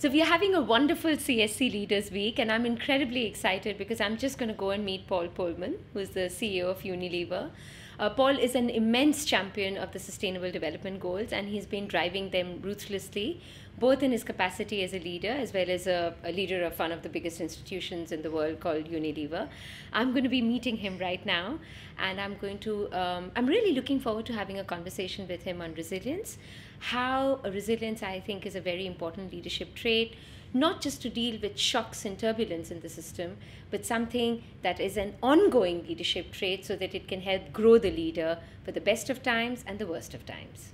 So we are having a wonderful CSC Leaders Week, and I'm incredibly excited because I'm just going to go and meet Paul Polman, who is the CEO of Unilever. Paul is an immense champion of the Sustainable Development Goals, and he's been driving them ruthlessly, both in his capacity as a leader as well as a leader of one of the biggest institutions in the world called Unilever. I'm going to be meeting him right now, and I'm really looking forward to having a conversation with him on resilience. How resilience, I think, is a very important leadership trait, not just to deal with shocks and turbulence in the system, but something that is an ongoing leadership trait so that it can help grow the leader for the best of times and the worst of times.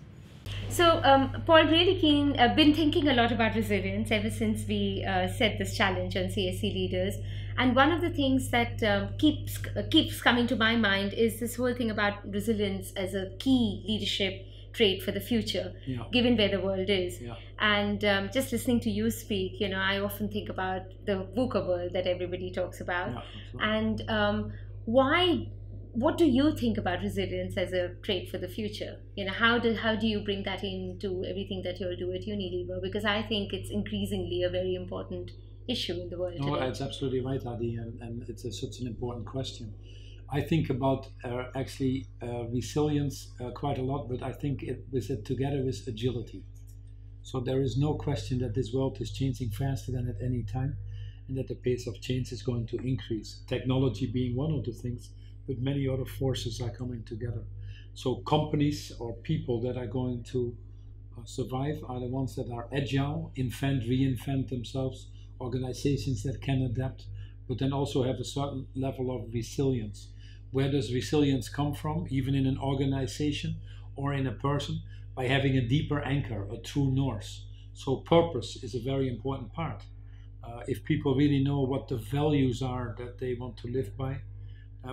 So, Paul, really keen, I've been thinking a lot about resilience ever since we set this challenge on CSC leaders. And one of the things that keeps coming to my mind is this whole thing about resilience as a key leadership trait for the future, given where the world is. And just listening to you speak, I often think about the VUCA world that everybody talks about. And what do you think about resilience as a trait for the future? How do you bring that into everything that you'll do at Unilever? Because I think it's increasingly a very important issue in the world today. No, that's absolutely right, Adi, and it's such an important question. I think about resilience quite a lot, but I think with it together with agility. So there is no question that this world is changing faster than at any time, and that the pace of change is going to increase. Technology being one of the things, but many other forces are coming together. So companies or people that are going to survive are the ones that are agile, reinvent themselves, organizations that can adapt, but then also have a certain level of resilience. Where does resilience come from, even in an organization or in a person? By having a deeper anchor, a true north. So purpose is a very important part. If people really know what the values are that they want to live by,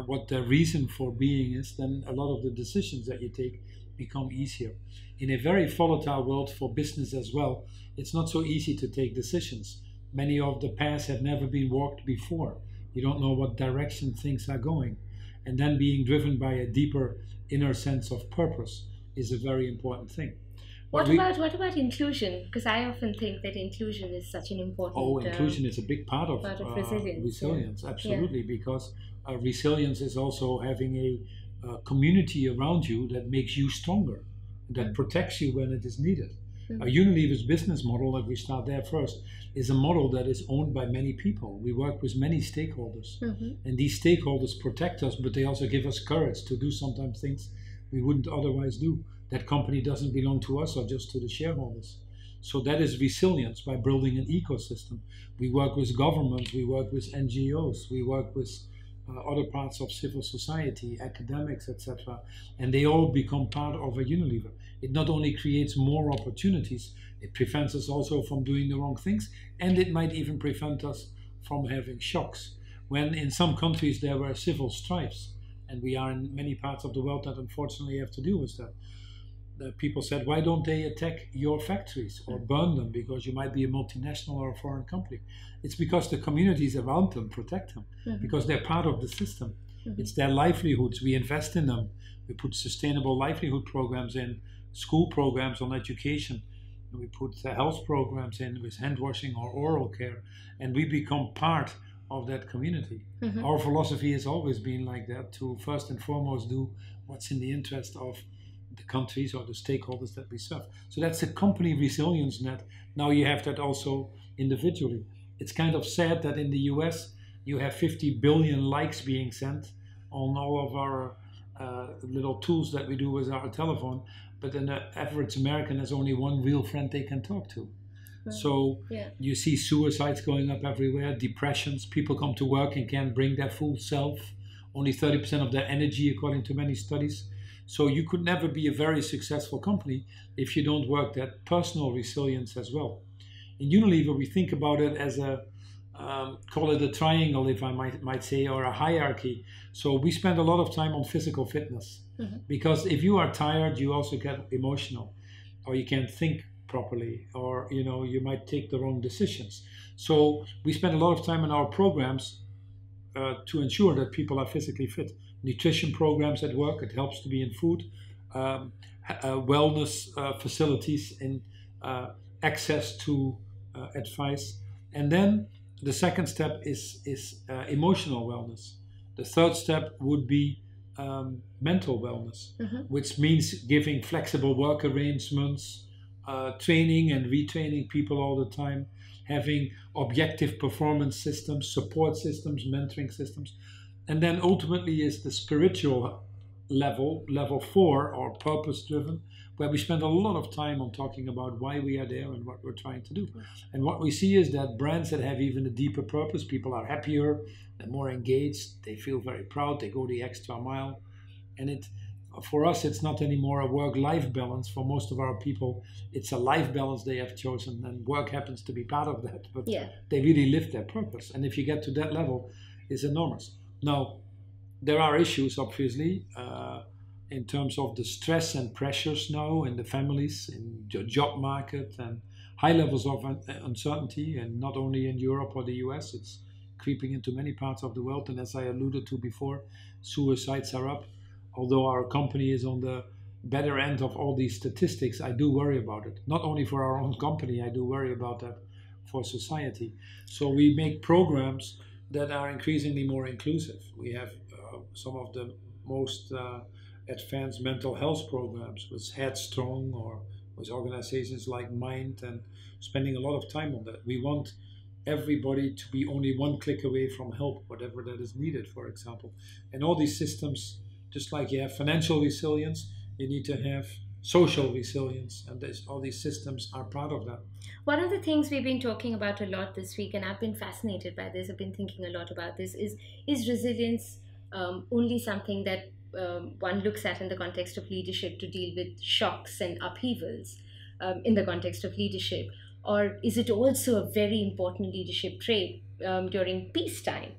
what their reason for being is, then a lot of the decisions that you take become easier. In a very volatile world for business as well, it's not so easy to take decisions. Many of the paths have never been walked before. You don't know what direction things are going. And then being driven by a deeper inner sense of purpose is a very important thing. What about inclusion? Because I often think that inclusion is such an important... inclusion is a big part of resilience, absolutely, because resilience is also having a community around you that makes you stronger, that protects you when it is needed. Unilever's business model, if we start there first, is a model that is owned by many people. We work with many stakeholders, and these stakeholders protect us, but they also give us courage to do sometimes things we wouldn't otherwise do. That company doesn't belong to us or just to the shareholders. So that is resilience by building an ecosystem. We work with governments, we work with NGOs, we work with other parts of civil society, academics, etc. And they all become part of a Unilever. It not only creates more opportunities, it prevents us also from doing the wrong things, and it might even prevent us from having shocks. When in some countries there were civil strifes, and we are in many parts of the world that unfortunately have to deal with that, people said, why don't they attack your factories or burn them because you might be a multinational or a foreign company? It's because the communities around them protect them, because they're part of the system. It's their livelihoods. We invest in them. We put sustainable livelihood programs in, school programs on education. We put health programs in with hand washing or oral care, and we become part of that community. Our philosophy has always been like that, to first and foremost do what's in the interest of the countries or the stakeholders that we serve. So that's a company resilience net. Now you have that also individually. It's kind of sad that in the US you have 50 billion likes being sent on all of our little tools that we do with our telephone, but then the average American has only one real friend they can talk to. So you see suicides going up everywhere, depressions, people come to work and can't bring their full self, only 30% of their energy according to many studies. So you could never be a very successful company if you don't work that personal resilience as well. In Unilever, we think about it as call it a triangle, if I might say, or a hierarchy. So we spend a lot of time on physical fitness, because if you are tired, you also get emotional, or you can't think properly, or you might take the wrong decisions. So we spend a lot of time in our programs to ensure that people are physically fit. Nutrition programs at work, it helps to be in food, wellness facilities, and access to advice. And then the second step is emotional wellness. The third step would be mental wellness, which means giving flexible work arrangements, training and retraining people all the time, having objective performance systems, support systems, mentoring systems. And then ultimately is the spiritual level 4, or purpose driven, where we spend a lot of time on talking about why we are there and what we're trying to do. And what we see is that brands that have even a deeper purpose, people are happier, they're more engaged, they feel very proud, they go the extra mile. And for us, it's not anymore a work-life balance. For most of our people, it's a life balance they have chosen, and work happens to be part of that. But they really live their purpose. And if you get to that level, it's enormous. Now, there are issues, obviously, in terms of the stress and pressures now in the families, in the job market, and high levels of uncertainty, and not only in Europe or the US, it's creeping into many parts of the world. And as I alluded to before, suicides are up. Although our company is on the better end of all these statistics, I do worry about it. Not only for our own company, I do worry about that for society. So we make programs that are increasingly more inclusive. We have some of the most advanced mental health programs with Headstrong or with organizations like Mind, and spending a lot of time on that. We want everybody to be only one click away from help, whatever that is needed, for example. And all these systems, just like you have financial resilience, you need to have social resilience, and all these systems are part of that. One of the things we've been talking about a lot this week, and I've been fascinated by this, I've been thinking a lot about this, is resilience only something that one looks at in the context of leadership to deal with shocks and upheavals in the context of leadership? Or is it also a very important leadership trait during peacetime,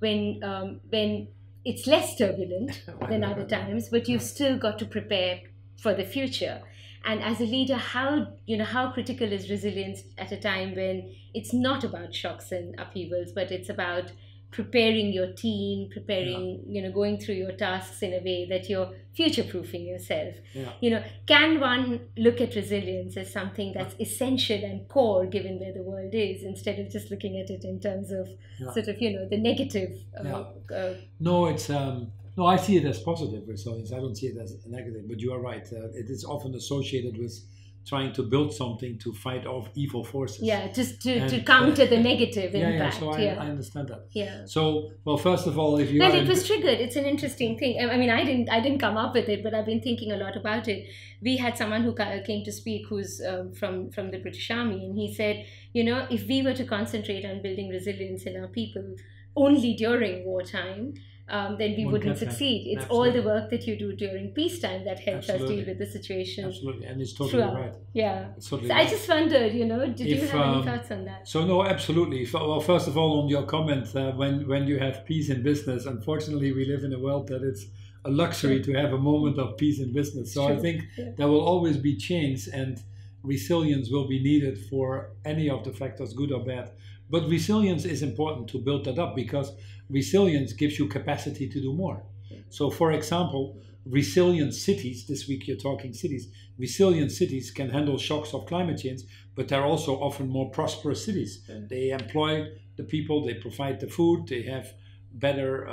when it's less turbulent than other times, but you've still got to prepare for the future? And as a leader, how critical is resilience at a time when it's not about shocks and upheavals, but it's about preparing your team, going through your tasks in a way that you're future-proofing yourself. Can one look at resilience as something that's essential and core given where the world is, instead of just looking at it in terms of sort of, the negative? No, I see it as positive resilience. I don't see it as negative, but you are right. It is often associated with trying to build something to fight off evil forces. Just to counter the negative impact. So I understand that. So, well, first of all, if you it was triggered. It's an interesting thing. I mean, I didn't come up with it, but I've been thinking a lot about it. We had someone who came to speak who's from the British Army, and he said, if we were to concentrate on building resilience in our people only during wartime, then we wouldn't succeed. It's all the work that you do during peacetime that helps us deal with the situation. Absolutely, and it's totally right. Totally right. I just wondered, did you have any thoughts on that? So no, absolutely. Well, first of all, on your comment, when you have peace in business, unfortunately, we live in a world that it's a luxury to have a moment of peace in business. So I think there will always be change, and resilience will be needed for any of the factors, good or bad. But resilience is important to build that up, because resilience gives you capacity to do more. So, for example, resilient cities, this week you're talking cities, resilient cities can handle shocks of climate change, but they're also often more prosperous cities. They employ the people, they provide the food, they have better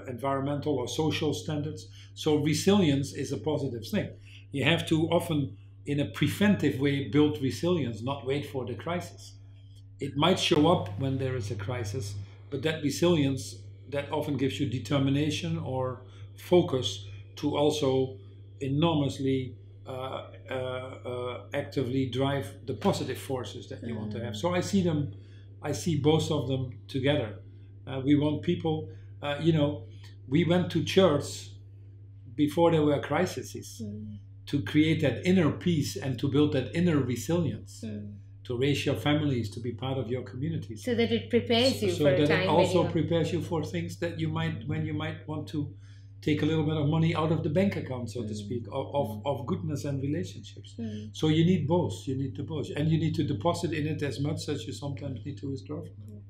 environmental or social standards. So resilience is a positive thing. You have to often, in a preventive way, build resilience, not wait for the crisis. It might show up when there is a crisis, but that resilience, that often gives you determination or focus to also enormously actively drive the positive forces that you want to have. So I see both of them together. We want people, we went to church before there were crises to create that inner peace and to build that inner resilience. To raise your families, to be part of your communities. So that it prepares you for a time. So that it also prepares you for things that you might want to take a little bit of money out of the bank account, so to speak, of goodness and relationships. So you need both. You need the both. And you need to deposit in it as much as you sometimes need to withdraw from it.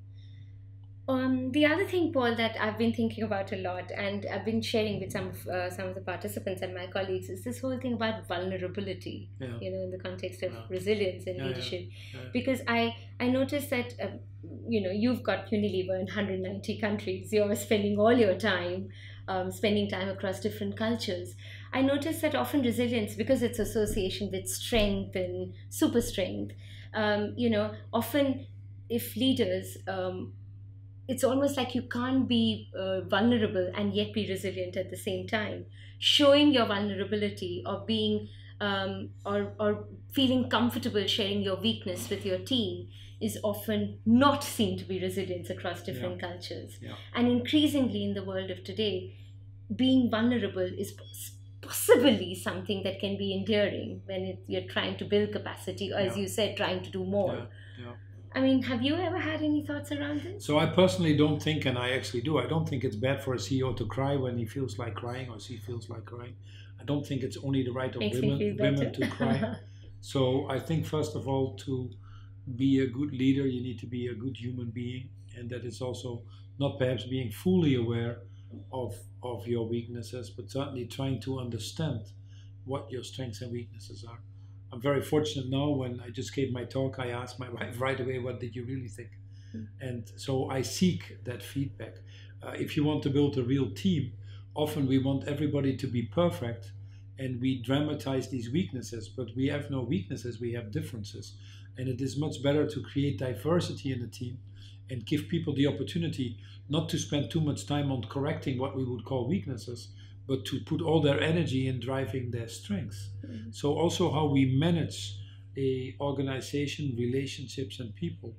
The other thing, Paul, that I've been thinking about a lot, and I've been sharing with some of the participants and my colleagues, is this whole thing about vulnerability. Yeah. In the context of resilience and leadership, Yeah. because I noticed that you've got Unilever in 190 countries. You're spending all your time spending time across different cultures. I noticed that often resilience, because it's association with strength and super strength, often if leaders it's almost like you can't be vulnerable and yet be resilient at the same time. Showing your vulnerability or being or feeling comfortable sharing your weakness with your team is often not seen to be resilience across different cultures. Yeah. And increasingly in the world of today, being vulnerable is possibly something that can be endearing when you're trying to build capacity, or as you said, trying to do more. Yeah. I mean, have you ever had any thoughts around this? So I personally don't think, and I actually do, I don't think it's bad for a CEO to cry when he feels like crying or she feels like crying. I don't think it's only the right of women to cry. So I think, first of all, to be a good leader, you need to be a good human being. And that is also not perhaps being fully aware of your weaknesses, but certainly trying to understand what your strengths and weaknesses are. I'm very fortunate now. When I just gave my talk, I asked my wife right away, what did you really think? And so I seek that feedback. If you want to build a real team, often we want everybody to be perfect and we dramatize these weaknesses, but we have no weaknesses, we have differences. And it is much better to create diversity in the team and give people the opportunity not to spend too much time on correcting what we would call weaknesses, but to put all their energy in driving their strengths. Mm-hmm. So also how we manage a organization, relationships, and people.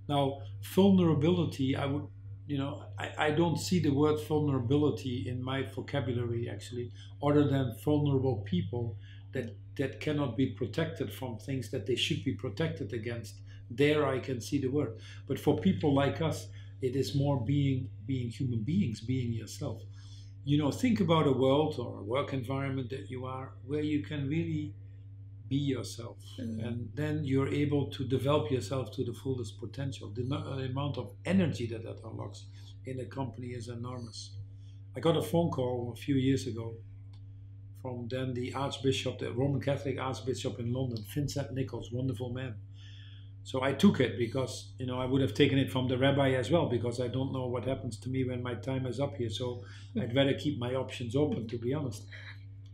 Now, vulnerability, I don't see the word vulnerability in my vocabulary actually, other than vulnerable people that cannot be protected from things that they should be protected against. There I can see the word. But for people like us, it is more being human beings, being yourself. Think about a world or a work environment that you are, where you can really be yourself. Mm-hmm. And then you're able to develop yourself to the fullest potential. The amount of energy that unlocks in a company is enormous. I got a phone call a few years ago from then the Archbishop, the Roman Catholic Archbishop in London, Vincent Nichols, wonderful man. So I took it because, I would have taken it from the rabbi as well, because I don't know what happens to me when my time is up here. So I'd rather keep my options open, to be honest.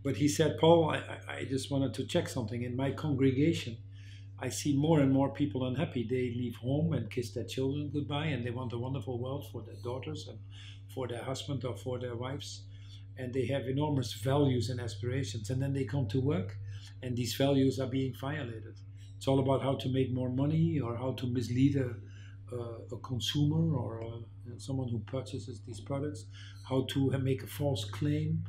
But he said, Paul, I just wanted to check something. In my congregation, I see more and more people unhappy. They leave home and kiss their children goodbye, and they want a wonderful world for their daughters and for their husband or for their wives. And they have enormous values and aspirations. And then they come to work, and these values are being violated. It's all about how to make more money or how to mislead a consumer or someone who purchases these products, how to make a false claim,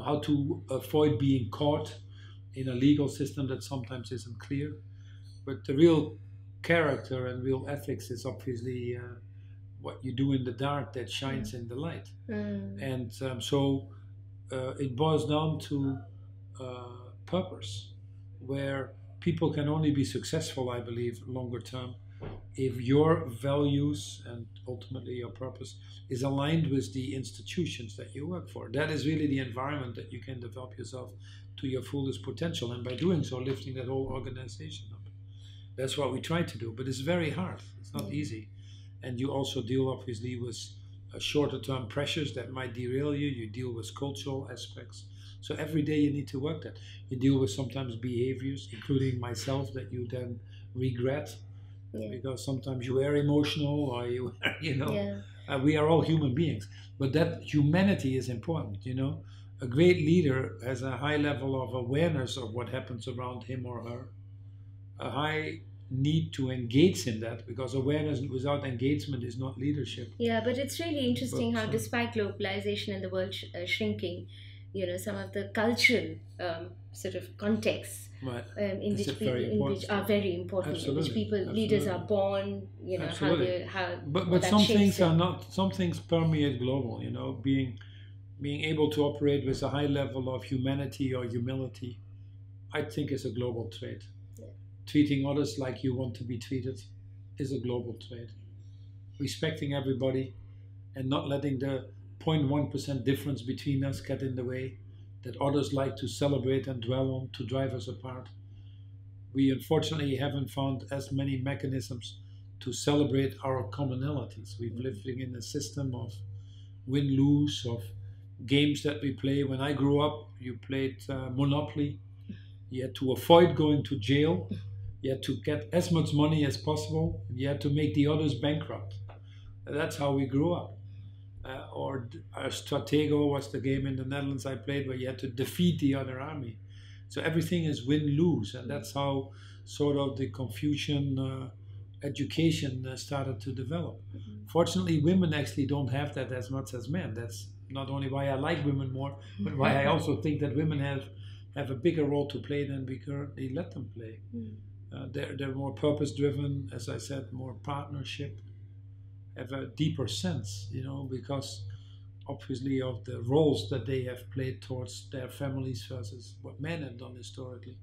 how to avoid being caught in a legal system that sometimes isn't clear. But the real character and real ethics is obviously what you do in the dark that shines in the light. And so it boils down to purpose, where people can only be successful, I believe, longer term, if your values and ultimately your purpose is aligned with the institutions that you work for. That is really the environment that you can develop yourself to your fullest potential, and by doing so, lifting that whole organization up. That's what we try to do, but it's very hard. It's not easy. And you also deal, obviously, with shorter term pressures that might derail you. You deal with cultural aspects. So every day you need to work that. You deal with sometimes behaviors, including myself, that you then regret because sometimes you are emotional or we are all human beings. But that humanity is important, A great leader has a high level of awareness of what happens around him or her, a high need to engage in that, because awareness without engagement is not leadership. Yeah, but it's really interesting how despite globalization and the world shrinking, some of the cultural sort of contexts in which are very important, Absolutely. in which people, leaders are born, Absolutely. But some things permeate global, being able to operate with a high level of humanity or humility, I think is a global trait. Treating others like you want to be treated is a global trait. respecting everybody, and not letting the 0.1% difference between us get in the way that others like to celebrate and dwell on to drive us apart. We unfortunately haven't found as many mechanisms to celebrate our commonalities. We've lived in a system of win-lose, of games that we play. When I grew up, you played Monopoly. You had to avoid going to jail. You had to get as much money as possible. And you had to make the others bankrupt. That's how we grew up. Or Stratego was the game in the Netherlands I played where you had to defeat the other army. So everything is win-lose, and that's how sort of the Confucian education started to develop. Fortunately, women actually don't have that as much as men. That's not only why I like women more, but why I also think that women have a bigger role to play than we currently let them play. They're more purpose-driven, as I said, more partnership, have a deeper sense, because obviously of the roles that they have played towards their families versus what men have done historically.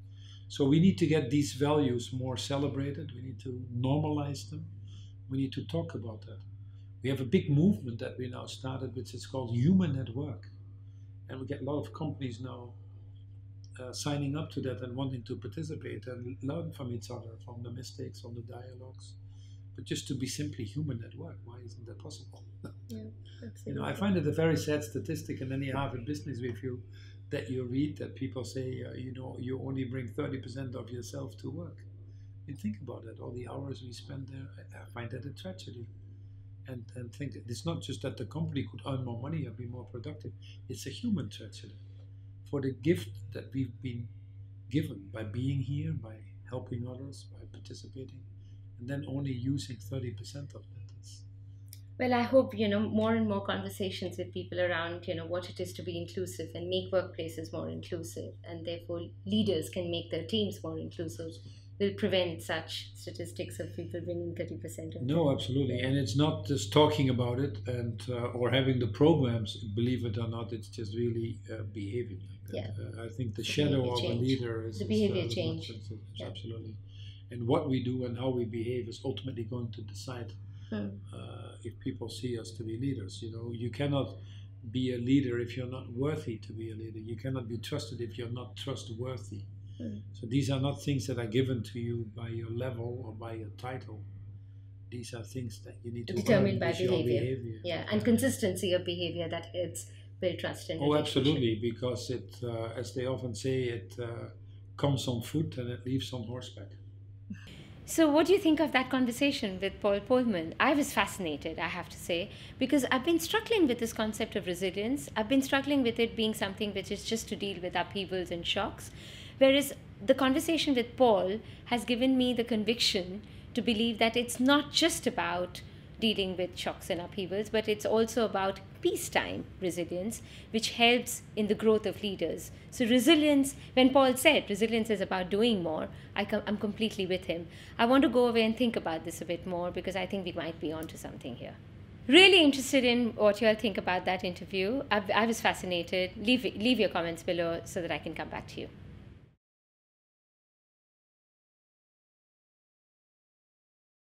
So we need to get these values more celebrated. We need to normalize them. We need to talk about that. We have a big movement that we now started, which is called Human at Work. And we get a lot of companies now signing up to that and wanting to participate and learn from each other, from the mistakes, from the dialogues. But just to be simply human at work, why isn't that possible? Yeah, absolutely. I find it a very sad statistic in any Harvard Business Review that you read that people say, you only bring 30% of yourself to work. And think about that, all the hours we spend there. I find that a tragedy. And think it's not just that the company could earn more money or be more productive. It's a human tragedy. For the gift that we've been given by being here, by helping others, by participating, and then only using 30% of that. Well, I hope, more and more conversations with people around, what it is to be inclusive and make workplaces more inclusive, and therefore leaders can make their teams more inclusive, will prevent such statistics of people bringing 30% of No, absolutely. And it's not just talking about it and or having the programs, believe it or not, it's just really behaving like that. Yeah. I think the shadow of a leader is the behavior change. Absolutely. And what we do and how we behave is ultimately going to decide if people see us to be leaders. You cannot be a leader if you're not worthy to be a leader. You cannot be trusted if you're not trustworthy. So these are not things that are given to you by your level or by your title. These are things that you need to determine by behavior. Yeah, and consistency of behavior that helps build trust and relationship. Absolutely, because it, as they often say, it comes on foot and it leaves on horseback. So what do you think of that conversation with Paul Polman? I was fascinated, I have to say, because I've been struggling with this concept of resilience. I've been struggling with it being something which is just to deal with upheavals and shocks. Whereas the conversation with Paul has given me the conviction to believe that it's not just about dealing with shocks and upheavals, but it's also about peacetime resilience, which helps in the growth of leaders. So resilience, when Paul said resilience is about doing more, I'm completely with him. I want to go away and think about this a bit more because I think we might be onto something here. Really interested in what you all think about that interview. I was fascinated. Leave your comments below so that I can come back to you.